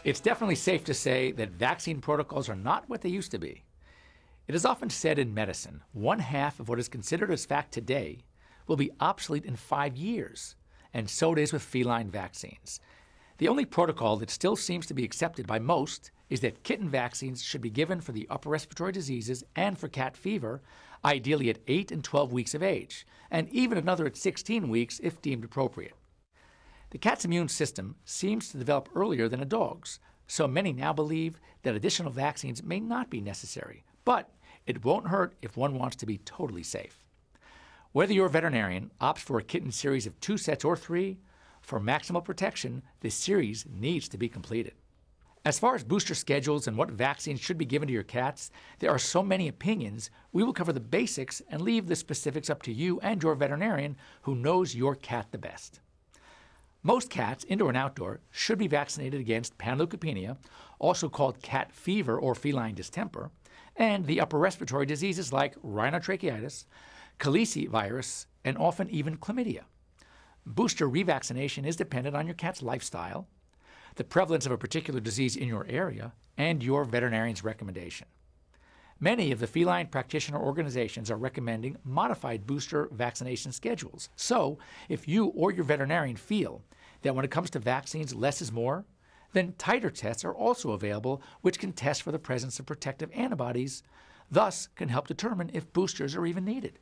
It's definitely safe to say that vaccine protocols are not what they used to be. It is often said in medicine, one half of what is considered as fact today will be obsolete in 5 years, and so it is with feline vaccines. The only protocol that still seems to be accepted by most is that kitten vaccines should be given for the upper respiratory diseases and for cat fever, ideally at 8 and 12 weeks of age, and even another at 16 weeks if deemed appropriate. The cat's immune system seems to develop earlier than a dog's, so many now believe that additional vaccines may not be necessary, but it won't hurt if one wants to be totally safe. Whether your veterinarian opts for a kitten series of 2 sets or 3, for maximal protection, the series needs to be completed. As far as booster schedules and what vaccines should be given to your cats, there are so many opinions, we will cover the basics and leave the specifics up to you and your veterinarian who knows your cat the best. Most cats, indoor and outdoor, should be vaccinated against panleukopenia, also called cat fever or feline distemper, and the upper respiratory diseases like rhinotracheitis, calicivirus, and often even chlamydia. Booster revaccination is dependent on your cat's lifestyle, the prevalence of a particular disease in your area, and your veterinarian's recommendation. Many of the feline practitioner organizations are recommending modified booster vaccination schedules. So, if you or your veterinarian feel that when it comes to vaccines less is more, then titer tests are also available which can test for the presence of protective antibodies, thus can help determine if boosters are even needed.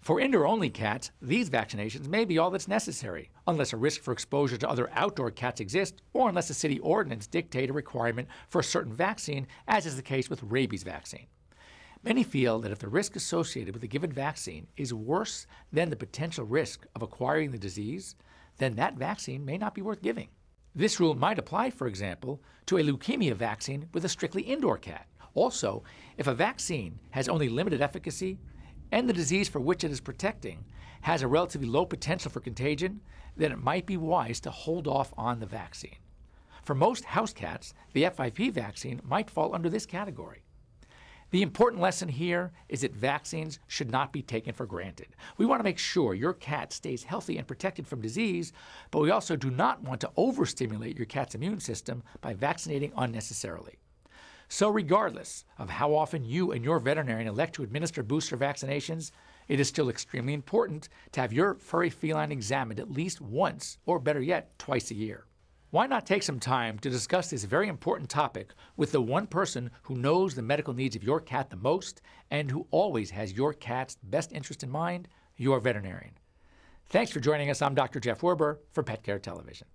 For indoor-only cats, these vaccinations may be all that's necessary, unless a risk for exposure to other outdoor cats exists, or unless a city ordinance dictates a requirement for a certain vaccine, as is the case with rabies vaccine. Many feel that if the risk associated with a given vaccine is worse than the potential risk of acquiring the disease, then that vaccine may not be worth giving. This rule might apply, for example, to a leukemia vaccine with a strictly indoor cat. Also, if a vaccine has only limited efficacy, and the disease for which it is protecting has a relatively low potential for contagion, then it might be wise to hold off on the vaccine. For most house cats, the FIP vaccine might fall under this category. The important lesson here is that vaccines should not be taken for granted. We want to make sure your cat stays healthy and protected from disease, but we also do not want to overstimulate your cat's immune system by vaccinating unnecessarily. So regardless of how often you and your veterinarian elect to administer booster vaccinations, it is still extremely important to have your furry feline examined at least once, or better yet, twice a year. Why not take some time to discuss this very important topic with the one person who knows the medical needs of your cat the most and who always has your cat's best interest in mind, your veterinarian. Thanks for joining us. I'm Dr. Jeff Werber for Pet Care Television.